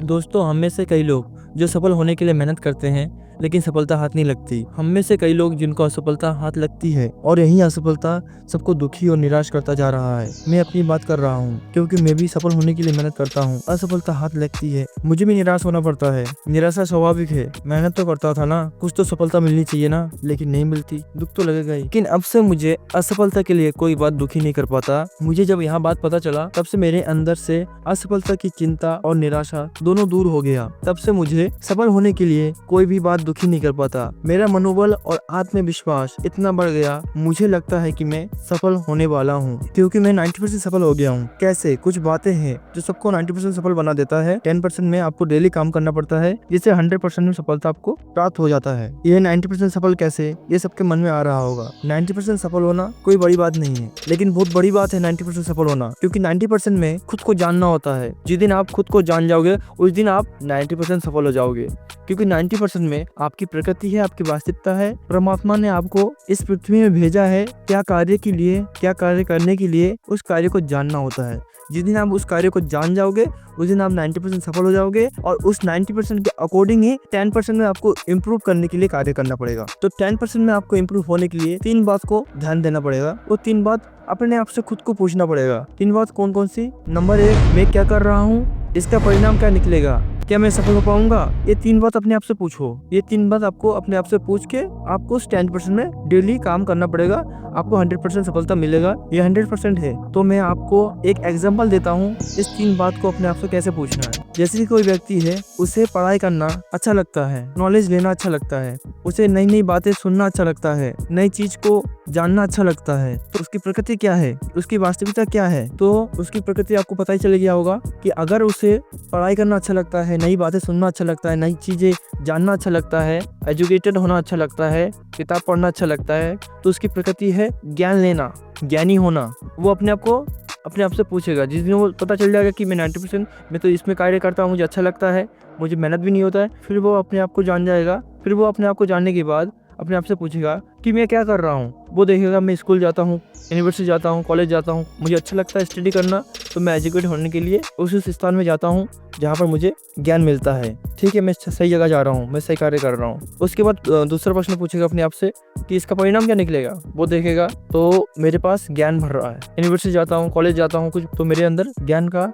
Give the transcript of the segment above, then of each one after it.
दोस्तों, हम में से कई लोग जो सफल होने के लिए मेहनत करते हैं लेकिन सफलता हाथ नहीं लगती। हम में से कई लोग जिनको असफलता हाथ लगती है और यही असफलता सबको दुखी और निराश करता जा रहा है। मैं अपनी बात कर रहा हूँ क्योंकि मैं भी सफल होने के लिए मेहनत करता हूँ। असफलता हाथ लगती है, मुझे भी निराश होना पड़ता है। निराशा स्वाभाविक है, मेहनत तो करता था ना, कुछ तो सफलता मिलनी चाहिए ना, लेकिन नहीं मिलती, दुख तो लगेगा ही। लेकिन अब से मुझे असफलता के लिए कोई बात दुखी नहीं कर पाता। मुझे जब यहाँ बात पता चला तब से मेरे अंदर से असफलता की चिंता और निराशा दोनों दूर हो गया। तब से मुझे सफल होने के लिए कोई भी बात दुखी नहीं कर पाता। मेरा मनोबल और आत्मविश्वास इतना बढ़ गया, मुझे लगता है कि मैं सफल होने वाला हूँ क्योंकि मैं 90% सफल हो गया हूँ। कैसे? कुछ बातें हैं जो सबको 90% सफल बना देता है। 10% में आपको डेली काम करना पड़ता है, जिससे 100% में सफलता आपको प्राप्त हो जाता है। ये 90% सफल कैसे, ये सबके मन में आ रहा होगा। 90% सफल होना कोई बड़ी बात नहीं है, लेकिन बहुत बड़ी बात है 90% सफल होना, क्योंकि 90% में खुद को जानना होता है। जिस दिन आप खुद को जान जाओगे उस दिन आप 90% सफल हो जाओगे, क्योंकि 90% में आपकी प्रकृति है, आपकी वास्तविकता है। परमात्मा ने आपको इस पृथ्वी में भेजा है क्या कार्य के लिए, क्या कार्य करने के लिए, उस कार्य को जानना होता है। जिस दिन आप उस कार्य को जान जाओगे उस दिन आप 90% सफल हो जाओगे, और उस 90% के अकॉर्डिंग ही 10% में आपको इम्प्रूव करने के लिए कार्य करना पड़ेगा। तो 10% में आपको इम्प्रूव होने के लिए 3 बात को ध्यान देना पड़ेगा। वो 3 बात अपने आप से खुद को पूछना पड़ेगा। 3 बात कौन कौन सी? नंबर 1, मैं क्या कर रहा हूँ, इसका परिणाम क्या निकलेगा, क्या मैं सफल हो पाऊंगा? ये 3 बात अपने आप से पूछो। ये 3 बात आपको अपने आप से पूछ के आपको उस 10% में डेली काम करना पड़ेगा। आपको 100% सफलता मिलेगा, ये 100% है। तो मैं आपको एक एग्जांपल देता हूँ इस 3 बात को अपने आप से कैसे पूछना है। जैसे कि कोई व्यक्ति है, उसे पढ़ाई करना अच्छा लगता है, नॉलेज लेना अच्छा लगता है, उसे नई नई बातें सुनना अच्छा लगता है, नई चीज को जानना अच्छा लगता है। तो उसकी प्रकृति क्या है, उसकी वास्तविकता क्या है? तो उसकी प्रकृति आपको पता ही चल गया होगा कि अगर उसे पढ़ाई करना अच्छा लगता है, नई बातें सुनना अच्छा लगता है, नई चीजें जानना अच्छा लगता है, एजुकेटेड होना अच्छा लगता है, किताब पढ़ना अच्छा लगता है, तो उसकी प्रकृति है ज्ञान लेना, ज्ञानी होना। वो अपने आप से पूछेगा। जिस दिन वो पता चल जाएगा कि मैं 90% मैं तो इसमें कार्य करता हूँ, मुझे अच्छा लगता है, मुझे मेहनत भी नहीं होता है, फिर वो अपने आप को जान जाएगा। फिर वो अपने आप को जानने के बाद अपने आप से पूछेगा कि मैं क्या कर रहा हूँ। वो देखेगा मैं स्कूल जाता हूँ, यूनिवर्सिटी जाता हूँ, कॉलेज जाता हूँ, मुझे अच्छा लगता है स्टडी करना, तो मैं एजुकेट होने के लिए उस स्थान में जाता हूँ जहाँ पर मुझे ज्ञान मिलता है। ठीक है, मैं सही जगह जा रहा हूँ, मैं सही कार्य कर रहा हूँ। उसके बाद दूसरा प्रश्न पूछेगा अपने आप से कि इसका परिणाम क्या निकलेगा। वो देखेगा तो मेरे पास ज्ञान भर रहा है, यूनिवर्सिटी जाता हूँ, कॉलेज जाता हूँ कुछ, तो मेरे अंदर ज्ञान का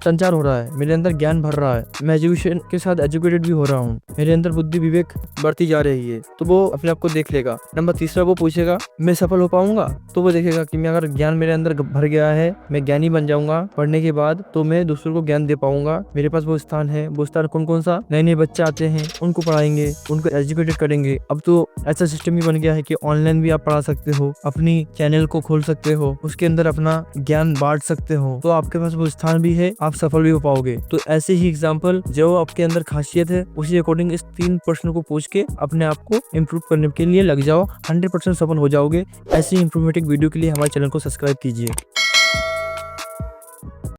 संचार हो रहा है, मेरे अंदर ज्ञान भर रहा है, मैं एजुकेशन के साथ एजुकेटेड भी हो रहा हूँ, मेरे अंदर बुद्धि विवेक बढ़ती जा रही है। तो वो अपने आप को देख लेगा। नंबर तीसरा वो पूछेगा मैं सफल हो पाऊंगा। तो वो देखेगा कि मैं अगर ज्ञान मेरे अंदर भर गया है, मैं ज्ञानी बन जाऊंगा पढ़ने के बाद, तो मैं दूसरों को ज्ञान दे पाऊंगा। मेरे पास वो स्थान है। वो स्थान कौन कौन सा? नए नए बच्चे आते हैं, उनको पढ़ाएंगे, उनको एजुकेटेड करेंगे। अब तो ऐसा सिस्टम ही बन गया है कि ऑनलाइन भी आप पढ़ा सकते हो, अपनी चैनल को खोल सकते हो, उसके अंदर अपना ज्ञान बांट सकते हो। तो आपके पास वो स्थान भी है, आप सफल भी हो पाओगे। तो ऐसे ही एग्जाम्पल जो आपके अंदर खासियत है उसी अकॉर्डिंग इस 3 प्रश्न को पूछ के अपने आप को इम्प्रूव करने के लिए लग जाओ, 100% सफल हो जाओगे। ऐसी इंफॉर्मेटिव वीडियो के लिए हमारे चैनल को सब्सक्राइब कीजिए।